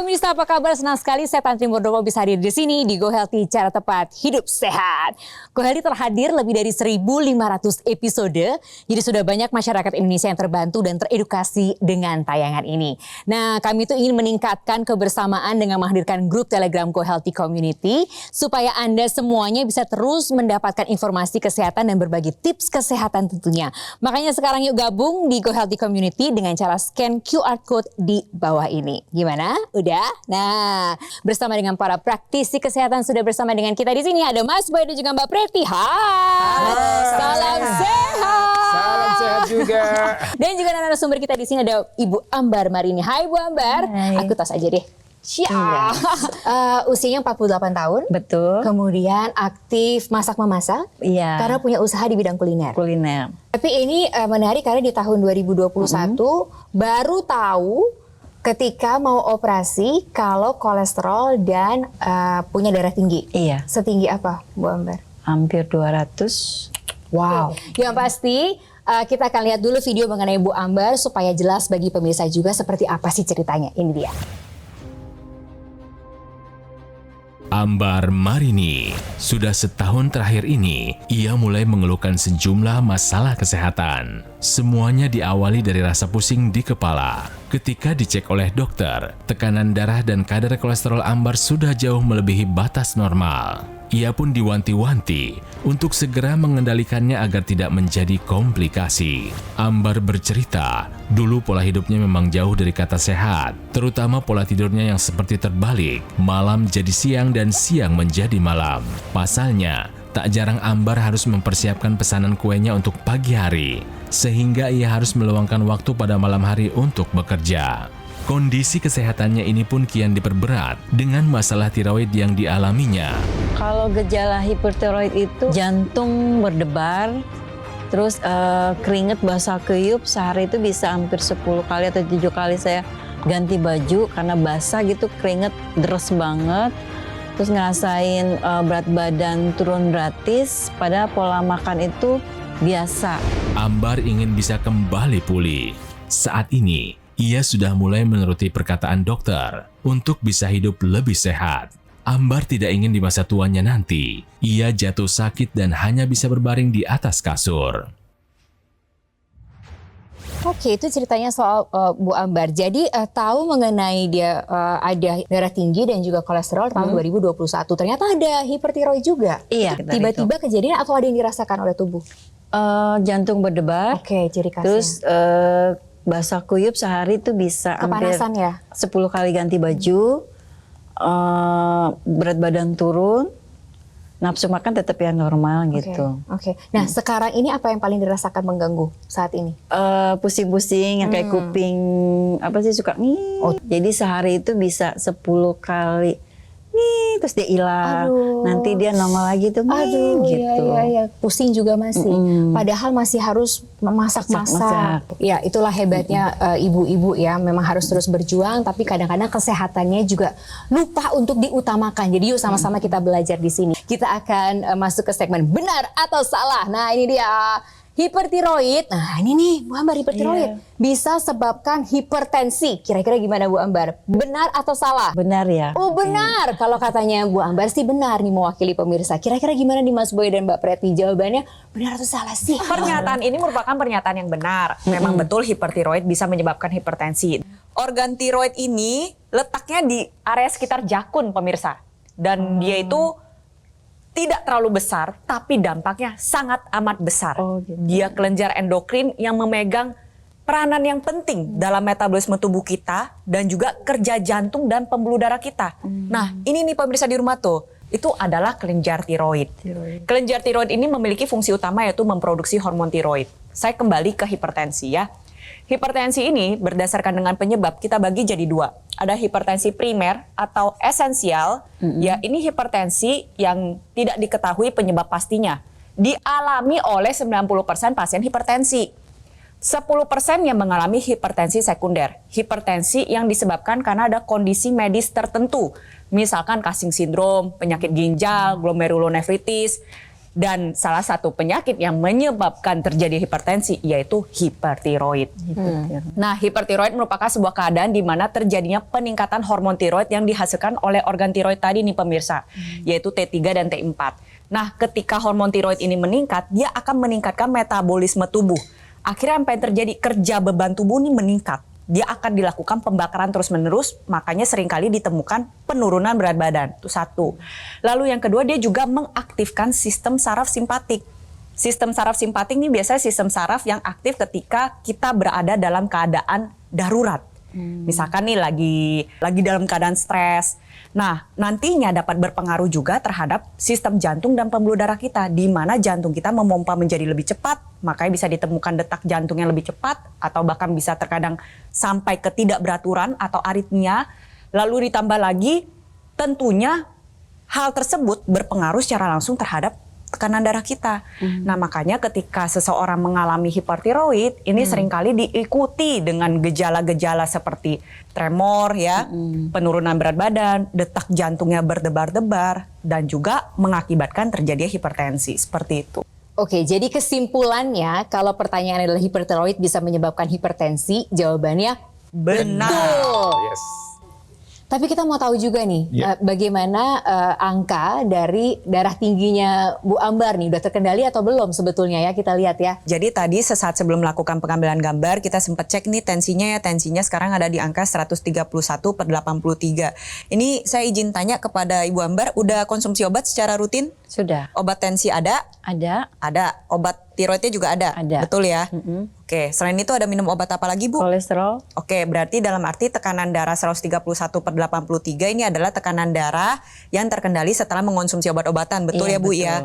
pemirsa, apa kabar? Senang sekali saya Tantri Murdomo bisa hadir di sini di Go Healthy, cara tepat hidup sehat. Go Healthy terhadir lebih dari 1.500 episode, jadi sudah banyak masyarakat Indonesia yang terbantu dan teredukasi dengan tayangan ini. Nah, kami itu ingin meningkatkan kebersamaan dengan menghadirkan grup Telegram Go Healthy Community supaya Anda semuanya bisa terus mendapatkan informasi kesehatan dan berbagi tips kesehatan tentunya. Makanya sekarang yuk gabung di Go Healthy Community dengan cara scan QR Code di bawah ini. Gimana? Udah? Nah, bersama dengan para praktisi kesehatan sudah bersama dengan kita di sini ada Mas Boy dan juga Mbak Preti. Hai. Salam sehat. Salam sehat juga. Dan juga narasumber kita di sini ada Ibu Ambar Marini. Hai Bu Ambar. Hai. Aku tas aja deh. Siap. Usianya 48 tahun. Betul. Kemudian aktif masak-memasak. Iya. Karena punya usaha di bidang kuliner. Kuliner. Tapi ini menarik karena di tahun 2021 baru tahu ketika mau operasi kalau kolesterol dan punya darah tinggi. Iya. Setinggi apa Bu Ambar? Hampir 200. Wow. Yang pasti kita akan lihat dulu video mengenai Bu Ambar supaya jelas bagi pemirsa juga seperti apa sih ceritanya. Ini dia. Ambar Marini, sudah setahun terakhir ini, ia mulai mengeluhkan sejumlah masalah kesehatan. Semuanya diawali dari rasa pusing di kepala. Ketika dicek oleh dokter, tekanan darah dan kadar kolesterol Ambar sudah jauh melebihi batas normal. Ia pun diwanti-wanti untuk segera mengendalikannya agar tidak menjadi komplikasi. Ambar bercerita, dulu pola hidupnya memang jauh dari kata sehat, terutama pola tidurnya yang seperti terbalik, malam jadi siang dan siang menjadi malam. Pasalnya, tak jarang Ambar harus mempersiapkan pesanan kuenya untuk pagi hari, sehingga ia harus meluangkan waktu pada malam hari untuk bekerja. Kondisi kesehatannya ini pun kian diperberat dengan masalah tiroid yang dialaminya. Kalau gejala hipertiroid itu jantung berdebar, terus keringet basah kuyup, sehari itu bisa hampir 10 kali atau 7 kali saya ganti baju karena basah gitu, keringet deres banget. Terus ngerasain berat badan turun gratis, padahal pola makan itu biasa. Ambar ingin bisa kembali pulih. Saat ini, ia sudah mulai menuruti perkataan dokter untuk bisa hidup lebih sehat. Ambar tidak ingin di masa tuanya nanti, ia jatuh sakit dan hanya bisa berbaring di atas kasur. Oke, itu ceritanya soal Bu Ambar. Jadi tahu mengenai dia ada darah tinggi dan juga kolesterol tahun 2021. Ternyata ada hipertiroid juga. Iya. Tiba-tiba kejadian atau ada yang dirasakan oleh tubuh? Jantung berdebar. Oke, ciri khasnya. Terus basah kuyup sehari itu bisa hampir kepanasan ya? 10 kali ganti baju, berat badan turun, nafsu makan tetap yang normal gitu. Oke. Nah, sekarang ini apa yang paling dirasakan mengganggu saat ini? Pusing-pusing yang kayak kuping apa sih suka nih. Jadi sehari itu bisa 10 kali nih, terus dia hilang. Nanti dia normal lagi tuh gitu. Iya. Pusing juga masih. Padahal masih harus memasak-masak. Ya, itulah hebatnya ibu-ibu ya. Memang harus terus berjuang, tapi kadang-kadang kesehatannya juga lupa untuk diutamakan. Jadi yuk sama-sama kita belajar di sini. Kita akan masuk ke segmen benar atau salah. Nah, ini dia. Hipertiroid, nah ini nih Bu Ambar, hipertiroid bisa sebabkan hipertensi. Kira-kira gimana Bu Ambar? Benar atau salah? Benar ya. Oh benar, kalau katanya Bu Ambar sih benar nih mewakili pemirsa. Kira-kira gimana nih Mas Boy dan Mbak Preti? Jawabannya benar atau salah sih? Pernyataan ini merupakan pernyataan yang benar. Memang betul hipertiroid bisa menyebabkan hipertensi. Organ tiroid ini letaknya di area sekitar jakun pemirsa. Dan dia itu tidak terlalu besar, tapi dampaknya sangat amat besar. Dia kelenjar endokrin yang memegang peranan yang penting dalam metabolisme tubuh kita dan juga kerja jantung dan pembuluh darah kita. Nah, ini nih pemirsa di rumah tuh, itu adalah kelenjar tiroid. Kelenjar tiroid ini memiliki fungsi utama yaitu memproduksi hormon tiroid. Saya kembali ke hipertensi ya. Hipertensi ini berdasarkan dengan penyebab kita bagi jadi dua. Ada hipertensi primer atau esensial, ya ini hipertensi yang tidak diketahui penyebab pastinya. Dialami oleh 90% pasien hipertensi. 10% yang mengalami hipertensi sekunder. Hipertensi yang disebabkan karena ada kondisi medis tertentu. Misalkan Cushing syndrome, penyakit ginjal, glomerulonefritis. Dan salah satu penyakit yang menyebabkan terjadi hipertensi yaitu hipertiroid. Nah, hipertiroid merupakan sebuah keadaan di mana terjadinya peningkatan hormon tiroid yang dihasilkan oleh organ tiroid tadi nih pemirsa, yaitu T3 dan T4. Nah, ketika hormon tiroid ini meningkat, dia akan meningkatkan metabolisme tubuh. Akhirnya apa yang terjadi? Kerja beban tubuh ini meningkat. Dia akan dilakukan pembakaran terus-menerus, makanya seringkali ditemukan penurunan berat badan. Itu satu. Lalu yang kedua, dia juga mengaktifkan sistem saraf simpatik. Sistem saraf simpatik ini biasanya sistem saraf yang aktif ketika kita berada dalam keadaan darurat. Misalkan nih lagi dalam keadaan stres. Nah, nantinya dapat berpengaruh juga terhadap sistem jantung dan pembuluh darah kita, di mana jantung kita memompa menjadi lebih cepat, makanya bisa ditemukan detak jantung yang lebih cepat, atau bahkan bisa terkadang sampai ketidakberaturan atau aritmia. Lalu ditambah lagi, tentunya hal tersebut berpengaruh secara langsung terhadap tekanan darah kita. Nah, makanya ketika seseorang mengalami hipertiroid, ini seringkali diikuti dengan gejala-gejala seperti tremor ya, penurunan berat badan, detak jantungnya berdebar-debar, dan juga mengakibatkan terjadinya hipertensi. Seperti itu. Oke, jadi kesimpulannya kalau pertanyaan adalah hipertiroid bisa menyebabkan hipertensi, jawabannya Benar. betul. Yes. Tapi kita mau tahu juga nih, bagaimana angka dari darah tingginya Bu Ambar nih, udah terkendali atau belum sebetulnya ya, kita lihat ya. Jadi tadi sesaat sebelum melakukan pengambilan gambar, kita sempat cek nih tensinya ya. Tensinya sekarang ada di angka 131/83. Ini saya izin tanya kepada Ibu Ambar, udah konsumsi obat secara rutin? Sudah. Obat tensi ada? Ada. Ada. Obat tiroidnya juga ada? Ada. Betul ya? Oke, selain itu ada minum obat apa lagi Bu? Kolesterol. Oke, berarti dalam arti tekanan darah 131/83 ini adalah tekanan darah yang terkendali setelah mengonsumsi obat-obatan. Betul Iya, ya Bu betul. ya?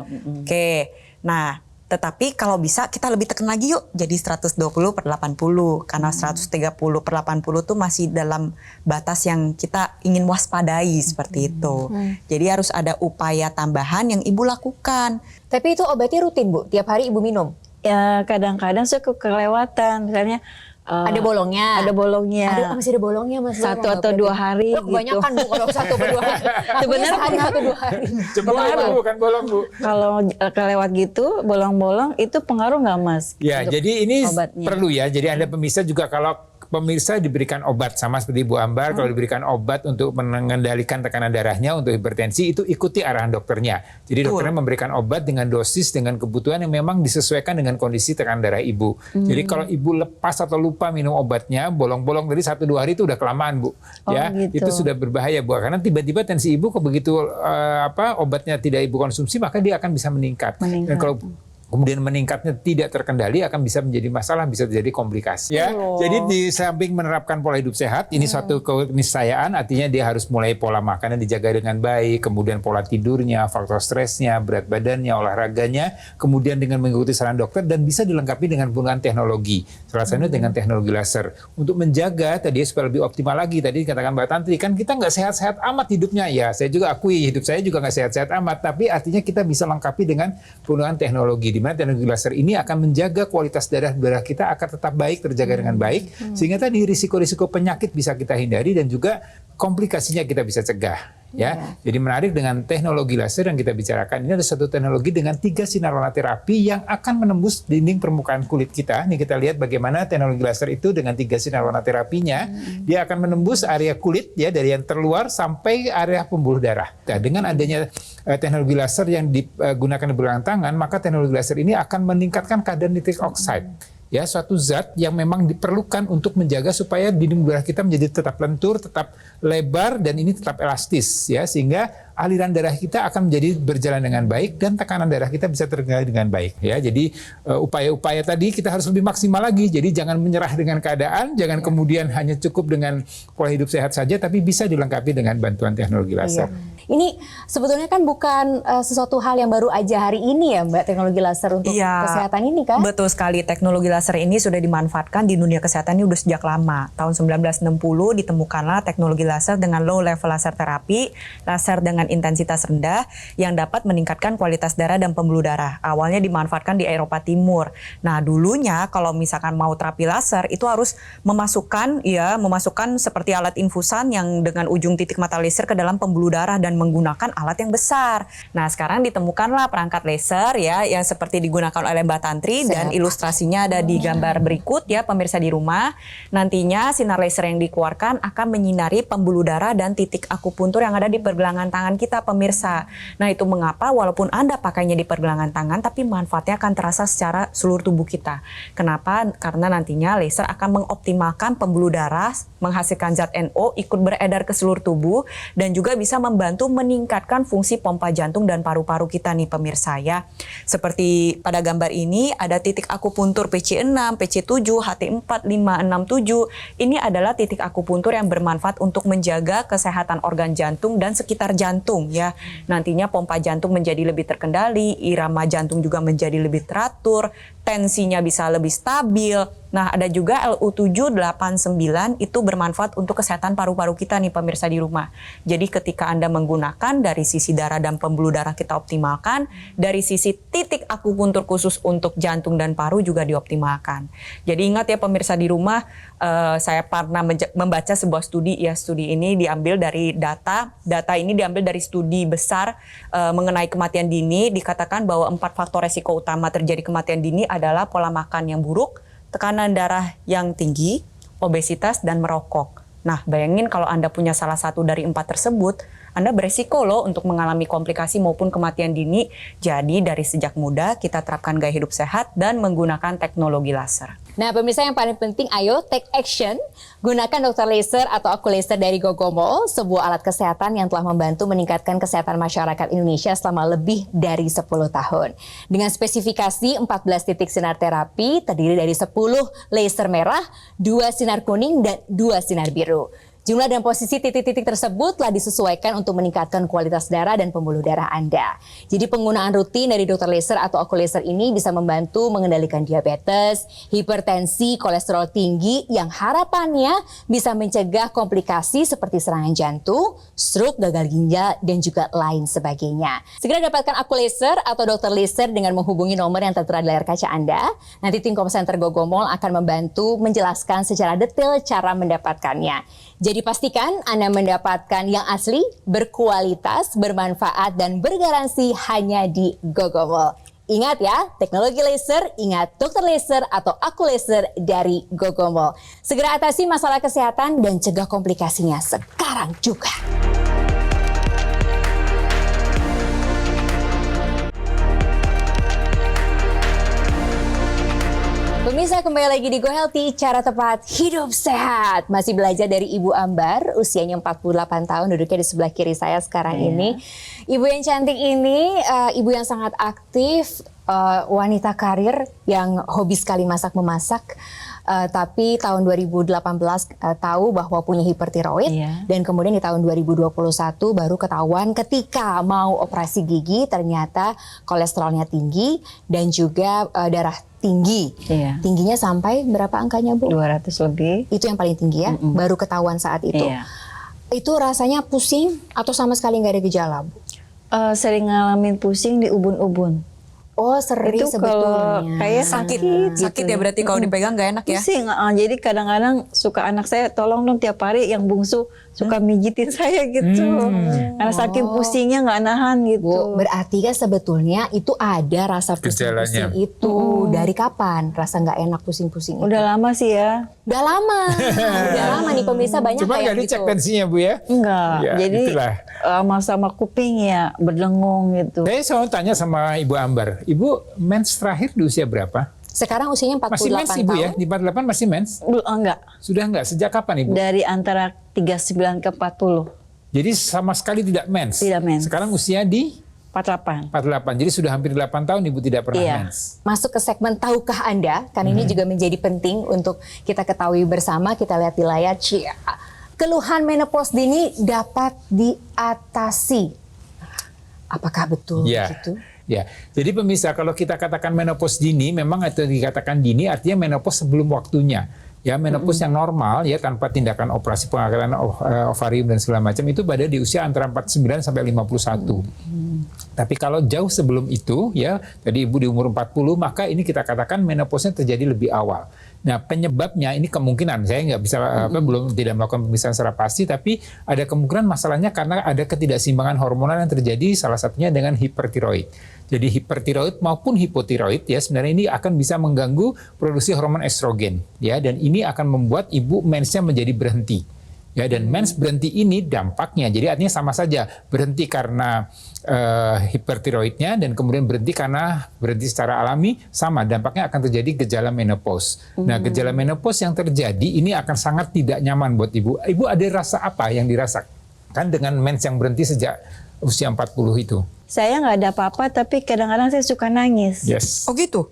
Oke, nah tetapi kalau bisa kita lebih tekan lagi yuk jadi 120/80. Karena 130/80 tuh masih dalam batas yang kita ingin waspadai seperti itu. Jadi harus ada upaya tambahan yang Ibu lakukan. Tapi itu obatnya rutin Bu, tiap hari Ibu minum? Ya kadang-kadang suka kelewatan, misalnya Ada bolongnya? Ada bolongnya. Masih ada bolongnya Mas? Satu atau 2 hari Oh, kebanyakan gitu. Bu kalau 1 atau 2 hari. Sebenarnya sehari atau 2 hari. Cemburu bukan bolong Bu. Kalau kelewat gitu, bolong-bolong itu pengaruh nggak Mas? Ya, Untuk jadi ini obatnya. perlu ya. Jadi Anda pemirsa juga kalau pemirsa diberikan obat sama seperti Bu Ambar, kalau diberikan obat untuk mengendalikan tekanan darahnya untuk hipertensi, itu ikuti arahan dokternya. Jadi dokternya memberikan obat dengan dosis dengan kebutuhan yang memang disesuaikan dengan kondisi tekanan darah ibu. Jadi kalau ibu lepas atau lupa minum obatnya, bolong-bolong dari 1-2 hari itu udah kelamaan Bu. Ya, gitu. itu sudah berbahaya Bu. Karena tiba-tiba tensi ibu begitu obatnya tidak ibu konsumsi, maka dia akan bisa meningkat. Dan kalau kemudian meningkatnya tidak terkendali akan bisa menjadi masalah, bisa terjadi komplikasi. Ya, jadi di samping menerapkan pola hidup sehat, ini suatu keniscayaan, artinya dia harus mulai pola makannya dijaga dengan baik, kemudian pola tidurnya, faktor stresnya, berat badannya, olahraganya, kemudian dengan mengikuti saran dokter dan bisa dilengkapi dengan penggunaan teknologi. Salah satunya dengan teknologi laser untuk menjaga tadi supaya lebih optimal lagi. Tadi dikatakan Mbak Tantri, kan kita nggak sehat-sehat amat hidupnya. Ya, saya juga akui hidup saya juga nggak sehat-sehat amat, tapi artinya kita bisa lengkapi dengan penggunaan teknologi. Di mana teknologi laser ini akan menjaga kualitas darah kita akan tetap baik, terjaga dengan baik, sehingga tadi risiko-risiko penyakit bisa kita hindari dan juga komplikasinya kita bisa cegah. Ya, jadi menarik dengan teknologi laser yang kita bicarakan ini ada satu teknologi dengan 3 sinar warna terapi yang akan menembus dinding permukaan kulit kita. Nih kita lihat bagaimana teknologi laser itu dengan 3 sinar warna terapinya, dia akan menembus area kulit ya dari yang terluar sampai area pembuluh darah. Nah, dengan adanya teknologi laser yang digunakan di belakang tangan, maka teknologi laser ini akan meningkatkan kadar nitrik oxide. Ya, suatu zat yang memang diperlukan untuk menjaga supaya dinding darah kita menjadi tetap lentur, tetap lebar, dan ini tetap elastis, ya, sehingga aliran darah kita akan menjadi berjalan dengan baik dan tekanan darah kita bisa terkendali dengan baik. Ya, jadi upaya-upaya tadi kita harus lebih maksimal lagi. Jadi jangan menyerah dengan keadaan, jangan kemudian hanya cukup dengan pola hidup sehat saja, tapi bisa dilengkapi dengan bantuan teknologi laser. Ini sebetulnya kan bukan sesuatu hal yang baru aja hari ini ya Mbak, teknologi laser untuk kesehatan ini kan? Betul sekali, teknologi laser ini sudah dimanfaatkan di dunia kesehatan ini udah sejak lama. Tahun 1960 ditemukanlah teknologi laser dengan low level laser terapi, laser dengan dengan intensitas rendah yang dapat meningkatkan kualitas darah dan pembuluh darah. Awalnya dimanfaatkan di Eropa Timur. Nah, dulunya kalau misalkan mau terapi laser itu harus memasukkan seperti alat infusan yang dengan ujung titik mata laser ke dalam pembuluh darah dan menggunakan alat yang besar. Nah, sekarang ditemukanlah perangkat laser ya yang seperti digunakan oleh Mbak Tantri dan ilustrasinya ada di gambar berikut ya pemirsa di rumah. Nantinya sinar laser yang dikeluarkan akan menyinari pembuluh darah dan titik akupuntur yang ada di pergelangan tangan kita pemirsa. Nah, itu mengapa walaupun Anda pakainya di pergelangan tangan tapi manfaatnya akan terasa secara seluruh tubuh kita. Kenapa? Karena nantinya laser akan mengoptimalkan pembuluh darah, menghasilkan zat NO ikut beredar ke seluruh tubuh dan juga bisa membantu meningkatkan fungsi pompa jantung dan paru-paru kita nih pemirsa ya. Seperti pada gambar ini ada titik akupuntur PC6, PC7, HT4, 5, 6, 7. Ini adalah titik akupuntur yang bermanfaat untuk menjaga kesehatan organ jantung dan sekitar jantung ya. Nantinya pompa jantung menjadi lebih terkendali, irama jantung juga menjadi lebih teratur, tensinya bisa lebih stabil. Nah, ada juga LU789 itu bermanfaat untuk kesehatan paru-paru kita nih pemirsa di rumah. Jadi ketika Anda menggunakan dari sisi darah dan pembuluh darah kita optimalkan, dari sisi titik akupuntur khusus untuk jantung dan paru juga dioptimalkan. Jadi ingat ya pemirsa di rumah, saya pernah membaca sebuah studi ya, studi ini diambil dari data ini diambil dari studi besar mengenai kematian dini. Dikatakan bahwa 4 faktor resiko utama terjadi kematian dini adalah pola makan yang buruk, tekanan darah yang tinggi, obesitas, dan merokok. Nah, bayangin kalau Anda punya salah satu dari 4 tersebut, Anda beresiko loh untuk mengalami komplikasi maupun kematian dini. Jadi dari sejak muda kita terapkan gaya hidup sehat dan menggunakan teknologi laser. Nah, pemirsa yang paling penting, ayo take action. Gunakan Dr. Laser atau Aku Laser dari Gogomol, sebuah alat kesehatan yang telah membantu meningkatkan kesehatan masyarakat Indonesia selama lebih dari 10 tahun. Dengan spesifikasi 14 titik sinar terapi, terdiri dari 10 laser merah, 2 sinar kuning, dan 2 sinar biru. Jumlah dan posisi titik-titik tersebut telah disesuaikan untuk meningkatkan kualitas darah dan pembuluh darah Anda. Jadi penggunaan rutin dari Dr. Laser atau Aku Laser ini bisa membantu mengendalikan diabetes, hipertensi, kolesterol tinggi yang harapannya bisa mencegah komplikasi seperti serangan jantung, stroke, gagal ginjal, dan juga lain sebagainya. Segera dapatkan Aku Laser atau Dr. Laser dengan menghubungi nomor yang tertera di layar kaca Anda. Nanti tim call center Gogomol akan membantu menjelaskan secara detail cara mendapatkannya. Jadi pastikan Anda mendapatkan yang asli, berkualitas, bermanfaat, dan bergaransi hanya di Gogomol. Ingat ya, teknologi laser, ingat Dr. Laser atau Aku Laser dari Gogomol. Segera atasi masalah kesehatan dan cegah komplikasinya sekarang juga. Pemirsa, kembali lagi di Go Healthy, cara tepat hidup sehat. Masih belajar dari Ibu Ambar, usianya 48 tahun, duduknya di sebelah kiri saya sekarang ini. Ibu yang cantik ini, ibu yang sangat aktif, wanita karir yang hobi sekali masak-memasak. Tapi tahun 2018 tahu bahwa punya hipertiroid, dan kemudian di tahun 2021 baru ketahuan ketika mau operasi gigi ternyata kolesterolnya tinggi dan juga darah tinggi. Tingginya sampai berapa angkanya, Bu? 200 lebih. Itu yang paling tinggi ya, baru ketahuan saat itu. Itu rasanya pusing atau sama sekali nggak ada gejala, Bu? Sering ngalamin pusing di ubun-ubun. Oh, sering itu sebetulnya. Kalau kayak Sakit ya berarti kalau dipegang nggak enak ya? Pusing, jadi kadang-kadang suka anak saya tolong dong tiap hari yang bungsu suka mijitin saya gitu. Karena saking pusingnya nggak nahan gitu. Bu, berarti kan sebetulnya itu ada rasa pusing-pusing itu. Dari kapan rasa nggak enak pusing-pusing itu? Udah lama sih ya. Udah lama. Udah lama nih pemirsa, banyak Cuma kayak nggak dicek gitu. tensinya, Bu ya? Enggak, Ya, jadi itulah. sama kuping ya berdengung gitu. Saya selalu tanya sama Ibu Ambar, Ibu mens terakhir di usia berapa? Sekarang usianya 48 Masih mens Ibu tahun. ya? Di 48 masih mens? Enggak, Sudah enggak? Sejak kapan Ibu? dari antara 39 ke 40. Jadi sama sekali tidak mens? Tidak mens. Sekarang usia di 48. 48, jadi sudah hampir 8 tahun Ibu tidak pernah Iya. mens. Masuk ke segmen Tahukah Anda? Karena ini juga menjadi penting untuk kita ketahui bersama. Kita lihat di layar. Keluhan menopause dini dapat diatasi. Apakah betul begitu? Ya, jadi pemirsa, kalau kita katakan menopause dini, memang itu dikatakan dini artinya menopause sebelum waktunya. Ya, menopause yang normal ya tanpa tindakan operasi pengangkatan ovarium dan segala macam itu pada di usia antara 49 sampai 51. Tapi kalau jauh sebelum itu ya, tadi ibu di umur 40, maka ini kita katakan menopause-nya terjadi lebih awal. Nah, penyebabnya ini kemungkinan saya nggak bisa belum tidak melakukan pemeriksaan secara pasti, tapi ada kemungkinan masalahnya karena ada ketidakseimbangan hormonal yang terjadi, salah satunya dengan hipertiroid. Jadi hipertiroid maupun hipotiroid ya sebenarnya ini akan bisa mengganggu produksi hormon estrogen ya, dan ini akan membuat ibu mensnya menjadi berhenti. Ya, dan mens berhenti ini dampaknya, jadi artinya sama saja, berhenti karena hipertiroidnya dan kemudian berhenti karena berhenti secara alami, sama dampaknya akan terjadi gejala menopause. Nah, gejala menopause yang terjadi ini akan sangat tidak nyaman buat ibu. Ibu ada rasa apa yang dirasakan dengan mens yang berhenti sejak usia 40 itu? Saya nggak ada apa-apa, tapi kadang-kadang saya suka nangis. Yes. Oh gitu?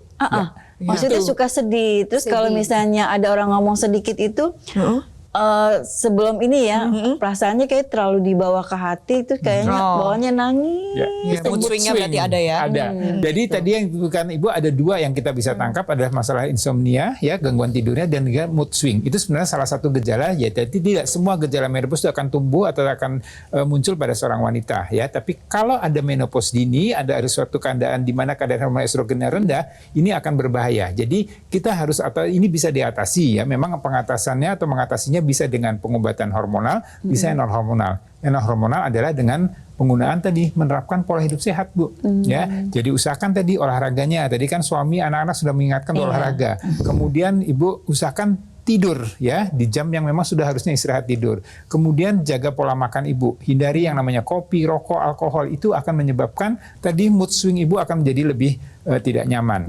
Maksudnya suka sedih. Terus kalau misalnya ada orang ngomong sedikit itu, sebelum ini ya, perasaannya kayak terlalu dibawa ke hati, itu kayaknya bawahnya nangis. Ya, mood swing-nya berarti ada ya? Ada. Jadi tadi yang bukan ibu ada dua yang kita bisa tangkap, adalah masalah insomnia, ya gangguan tidurnya, dan juga mood swing. Itu sebenarnya salah satu gejala. Ya, jadi tidak semua gejala menopause itu akan tumbuh atau akan muncul pada seorang wanita. Ya, tapi kalau ada menopause dini, ada suatu keadaan di mana kadar hormon estrogennya rendah, ini akan berbahaya. Jadi kita harus, atau ini bisa diatasi ya. Memang pengatasannya atau mengatasinya bisa dengan pengobatan hormonal, bisa non hormonal. Non hormonal adalah dengan penggunaan tadi menerapkan pola hidup sehat, Bu. Ya, jadi usahakan tadi olahraganya. Tadi kan suami, anak-anak sudah mengingatkan olahraga. Kemudian ibu usahakan tidur ya di jam yang memang sudah harusnya istirahat tidur. Kemudian jaga pola makan ibu. Hindari yang namanya kopi, rokok, alkohol, itu akan menyebabkan tadi mood swing ibu akan menjadi lebih tidak nyaman.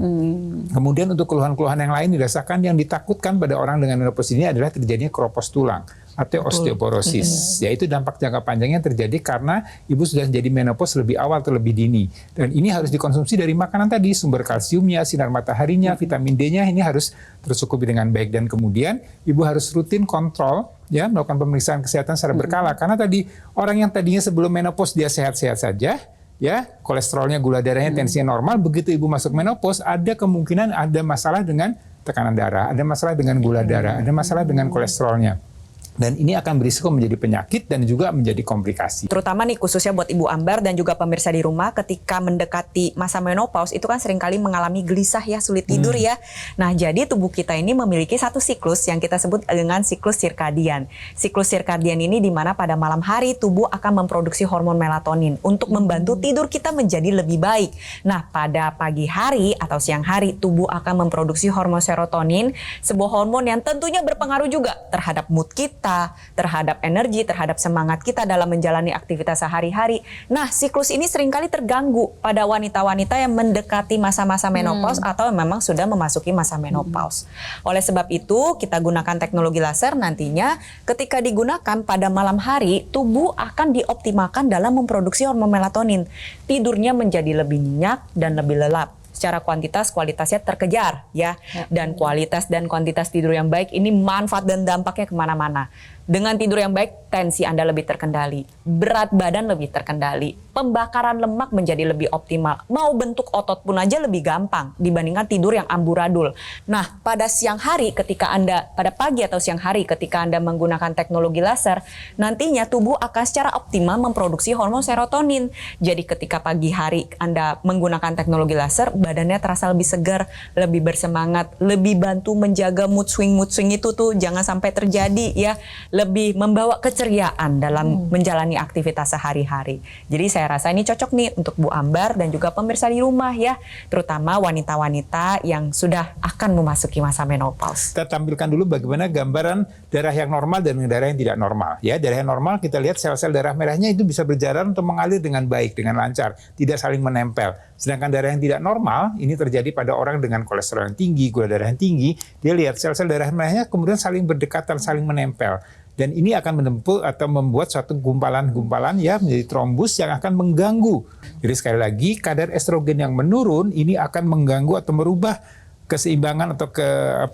Kemudian untuk keluhan-keluhan yang lain dirasakan, yang ditakutkan pada orang dengan menopause ini adalah terjadinya keropos tulang atau osteoporosis. Yaitu dampak jangka panjangnya terjadi karena ibu sudah jadi menopause lebih awal atau lebih dini. Dan ini harus dikonsumsi dari makanan tadi, sumber kalsiumnya, sinar mataharinya, vitamin D-nya ini harus tercukupi dengan baik. Dan kemudian ibu harus rutin kontrol ya, melakukan pemeriksaan kesehatan secara berkala. Karena tadi orang yang tadinya sebelum menopause dia sehat-sehat saja, ya kolesterolnya, gula darahnya, tensinya normal, begitu ibu masuk menopause ada kemungkinan ada masalah dengan tekanan darah, ada masalah dengan gula darah, ada masalah dengan kolesterolnya. Dan ini akan berisiko menjadi penyakit dan juga menjadi komplikasi. Terutama nih khususnya buat Ibu Ambar dan juga pemirsa di rumah, ketika mendekati masa menopause itu kan seringkali mengalami gelisah ya, sulit tidur ya. Nah, jadi tubuh kita ini memiliki satu siklus yang kita sebut dengan siklus sirkadian. Siklus sirkadian ini di mana pada malam hari tubuh akan memproduksi hormon melatonin untuk membantu tidur kita menjadi lebih baik. Nah, pada pagi hari atau siang hari tubuh akan memproduksi hormon serotonin, sebuah hormon yang tentunya berpengaruh juga terhadap mood kita, terhadap energi, terhadap semangat kita dalam menjalani aktivitas sehari-hari. Nah, siklus ini seringkali terganggu pada wanita-wanita yang mendekati masa-masa menopause atau memang sudah memasuki masa menopause. Oleh sebab itu, kita gunakan teknologi laser nantinya ketika digunakan pada malam hari, tubuh akan dioptimalkan dalam memproduksi hormon melatonin. Tidurnya menjadi lebih nyenyak dan lebih lelap. Secara kuantitas, kualitasnya terkejar ya. Dan kualitas dan kuantitas tidur yang baik ini manfaat dan dampaknya kemana-mana. Dengan tidur yang baik, tensi Anda lebih terkendali, berat badan lebih terkendali, pembakaran lemak menjadi lebih optimal, mau bentuk otot pun aja lebih gampang dibandingkan tidur yang amburadul. Nah, pada siang hari ketika Anda, pada pagi atau siang hari ketika Anda menggunakan teknologi laser, nantinya tubuh akan secara optimal memproduksi hormon serotonin. Jadi ketika pagi hari Anda menggunakan teknologi laser, badannya terasa lebih segar, lebih bersemangat, lebih bantu menjaga mood swing itu tuh jangan sampai terjadi ya. Lebih membawa keceriaan dalam menjalani aktivitas sehari-hari. Jadi saya rasa ini cocok nih untuk Bu Ambar dan juga pemirsa di rumah ya, terutama wanita-wanita yang sudah akan memasuki masa menopause. Kita tampilkan dulu bagaimana gambaran darah yang normal dan darah yang tidak normal. Ya, darah yang normal kita lihat sel-sel darah merahnya itu bisa berjalan atau mengalir dengan baik, dengan lancar, tidak saling menempel. Sedangkan darah yang tidak normal ini terjadi pada orang dengan kolesterol yang tinggi, gula darah yang tinggi. Dia lihat sel-sel darah merahnya kemudian saling berdekatan, saling menempel. Dan ini akan menempuh atau membuat suatu gumpalan-gumpalan ya menjadi trombus yang akan mengganggu. Jadi sekali lagi kadar estrogen yang menurun ini akan mengganggu atau merubah keseimbangan atau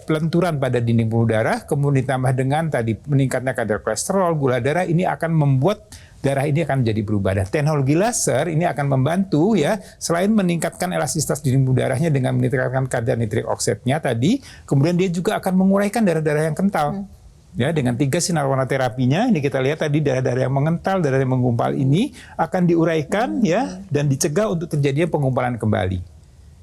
kelenturan pada dinding pembuluh darah. Kemudian ditambah dengan tadi meningkatnya kadar kolesterol, gula darah, ini akan membuat darah ini akan menjadi berubah. Dan teknologi laser ini akan membantu ya, selain meningkatkan elastisitas dinding pembuluh darahnya dengan meningkatkan kadar nitrik oksidnya tadi, kemudian dia juga akan menguraikan darah-darah yang kental. Ya, dengan 3 sinar warna terapinya, ini kita lihat tadi darah-darah yang mengental, darah yang menggumpal ini akan diuraikan ya, dan dicegah untuk terjadinya penggumpalan kembali.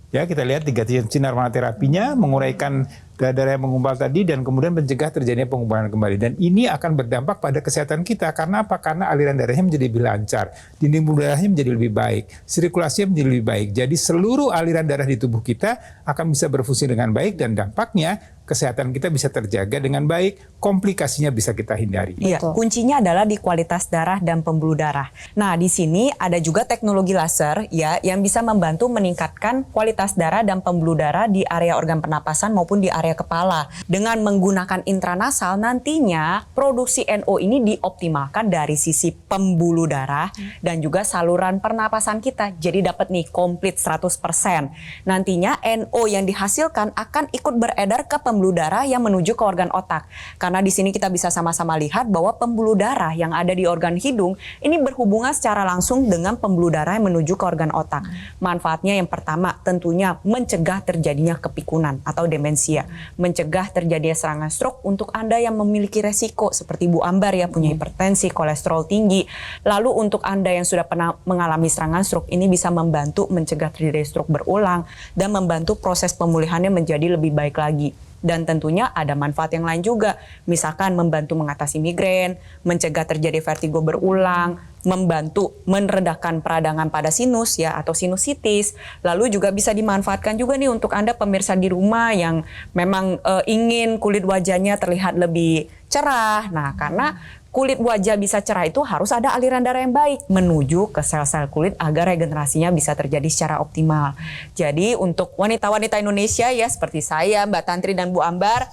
Ya, kita lihat 3 sinar warna terapinya menguraikan darah yang menggumpal tadi dan kemudian mencegah terjadinya penggumpalan kembali. Dan ini akan berdampak pada kesehatan kita. Karena apa? Karena aliran darahnya menjadi lebih lancar, dinding pembuluh darahnya menjadi lebih baik, sirkulasinya menjadi lebih baik. Jadi seluruh aliran darah di tubuh kita akan bisa berfungsi dengan baik dan dampaknya kesehatan kita bisa terjaga dengan baik, komplikasinya bisa kita hindari. Iya, kuncinya adalah di kualitas darah dan pembuluh darah. Nah, di sini ada juga teknologi laser ya yang bisa membantu meningkatkan kualitas darah dan pembuluh darah di area organ pernapasan maupun di area kepala. Dengan menggunakan intranasal nantinya produksi NO ini dioptimalkan dari sisi pembuluh darah dan juga saluran pernapasan kita. Jadi dapat nih komplit 100%. Nantinya NO yang dihasilkan akan ikut beredar ke pembuluh darah yang menuju ke organ otak. Karena di sini kita bisa sama-sama lihat bahwa pembuluh darah yang ada di organ hidung ini berhubungan secara langsung dengan pembuluh darah yang menuju ke organ otak. Manfaatnya yang pertama tentunya mencegah terjadinya kepikunan atau demensia, mencegah terjadinya serangan stroke untuk Anda yang memiliki resiko seperti Bu Ambar ya, punya hipertensi, kolesterol tinggi. Lalu untuk Anda yang sudah pernah mengalami serangan stroke, ini bisa membantu mencegah terjadi stroke berulang dan membantu proses pemulihannya menjadi lebih baik lagi. Dan tentunya ada manfaat yang lain juga, misalkan membantu mengatasi migrain, mencegah terjadi vertigo berulang, membantu meredakan peradangan pada sinus ya atau sinusitis. Lalu juga bisa dimanfaatkan juga nih untuk Anda pemirsa di rumah yang memang ingin kulit wajahnya terlihat lebih cerah. Nah, karena kulit wajah bisa cerah itu harus ada aliran darah yang baik menuju ke sel-sel kulit agar regenerasinya bisa terjadi secara optimal. Jadi untuk wanita-wanita Indonesia ya seperti saya, Mbak Tantri dan Bu Ambar,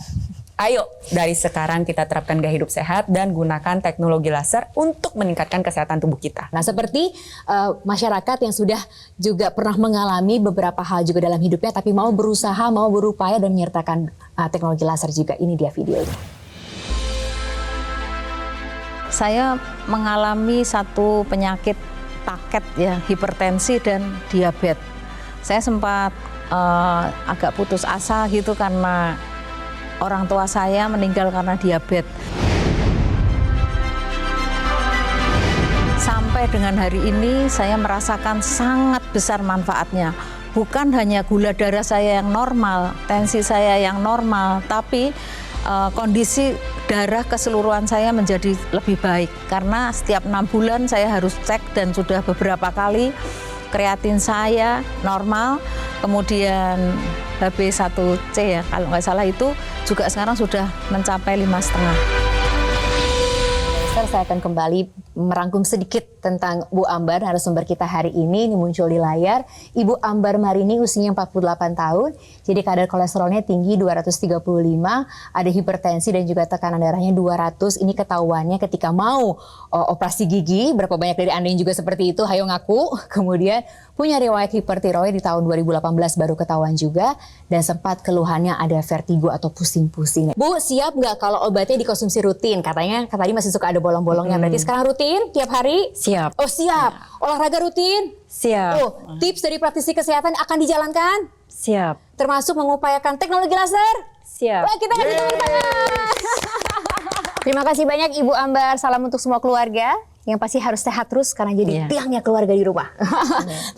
ayo dari sekarang kita terapkan gaya hidup sehat dan gunakan teknologi laser untuk meningkatkan kesehatan tubuh kita. Nah, seperti masyarakat yang sudah juga pernah mengalami beberapa hal juga dalam hidupnya tapi mau berusaha, mau berupaya dan menyertakan teknologi laser juga. Ini dia videonya. Saya mengalami satu penyakit paket ya, hipertensi dan diabetes. Saya sempat agak putus asa gitu karena orang tua saya meninggal karena diabetes. Sampai dengan hari ini saya merasakan sangat besar manfaatnya. Bukan hanya gula darah saya yang normal, tensi saya yang normal, tapi kondisi darah keseluruhan saya menjadi lebih baik karena setiap 6 bulan saya harus cek dan sudah beberapa kali kreatin saya normal, kemudian HB1C ya kalau nggak salah itu juga sekarang sudah mencapai 5,5. Saya akan kembali merangkum sedikit tentang Bu Ambar, narasumber kita hari ini muncul di layar. Ibu Ambar Marini usianya 48 tahun, jadi kadar kolesterolnya tinggi 235, ada hipertensi dan juga tekanan darahnya 200. Ini ketahuannya ketika mau operasi gigi. Berapa banyak dari Anda yang juga seperti itu? Hayo ngaku. Kemudian punya riwayat hipertiroid di tahun 2018 baru ketahuan juga, dan sempat keluhannya ada vertigo atau pusing-pusing. Bu, siap nggak kalau obatnya dikonsumsi rutin? Katanya tadi masih suka ada bolong-bolongnya. Berarti sekarang rutin tiap hari? Siap. Oh siap. Olahraga rutin? Siap. Oh, tips dari praktisi kesehatan akan dijalankan? Siap. Termasuk mengupayakan teknologi laser? Siap. Wah, kita kasih tepuk tangan. Terima kasih banyak Ibu Ambar. Salam untuk semua keluarga. Yang pasti harus sehat terus karena jadi tiangnya keluarga di rumah.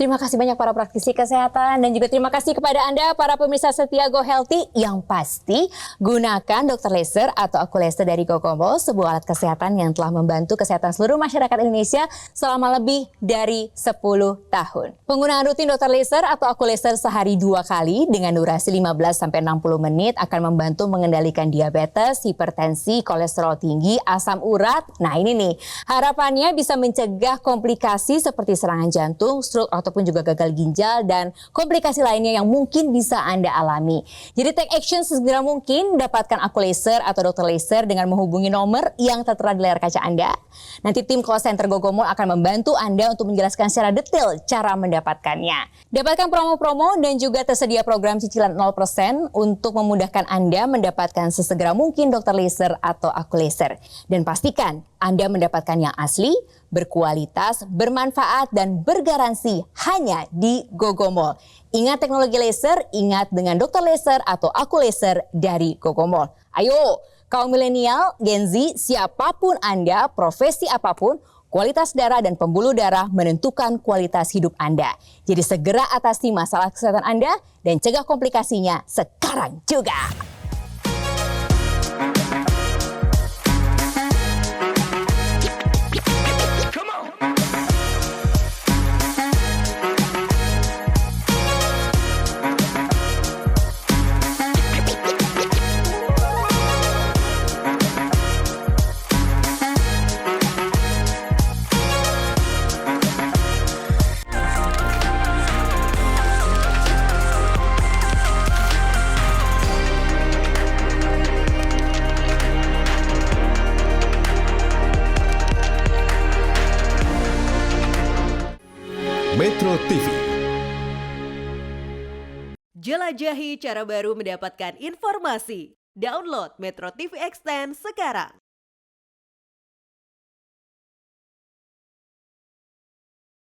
Terima kasih banyak para praktisi kesehatan dan juga terima kasih kepada Anda para pemirsa setia Go Healthy. Yang pasti gunakan Dr. Laser atau Oculester dari Gogomol, sebuah alat kesehatan yang telah membantu kesehatan seluruh masyarakat Indonesia selama lebih dari 10 tahun. Penggunaan rutin Dr. Laser atau Oculester sehari 2 kali dengan durasi 15-60 menit akan membantu mengendalikan diabetes, hipertensi, kolesterol tinggi, asam urat. Nah ini nih harapannya bisa mencegah komplikasi seperti serangan jantung, stroke ataupun juga gagal ginjal dan komplikasi lainnya yang mungkin bisa Anda alami. Jadi take action segera mungkin, dapatkan Oculester atau Dr. Laser dengan menghubungi nomor yang tertera di layar kaca Anda. Nanti tim call center Gogomol akan membantu Anda untuk menjelaskan secara detail cara mendapatkannya. Dapatkan promo-promo dan juga tersedia program cicilan 0% untuk memudahkan Anda mendapatkan sesegera mungkin Dr. Laser atau Oculester. Dan pastikan Anda mendapatkan yang asli, berkualitas, bermanfaat, dan bergaransi hanya di Gogomall. Ingat teknologi laser, ingat dengan dokter laser atau aku laser dari Gogomall. Ayo, kaum milenial, Gen Z, siapapun Anda, profesi apapun, kualitas darah dan pembuluh darah menentukan kualitas hidup Anda. Jadi segera atasi masalah kesehatan Anda dan cegah komplikasinya sekarang juga. Metro TV. Jelajahi cara baru mendapatkan informasi. Download Metro TV Extend sekarang.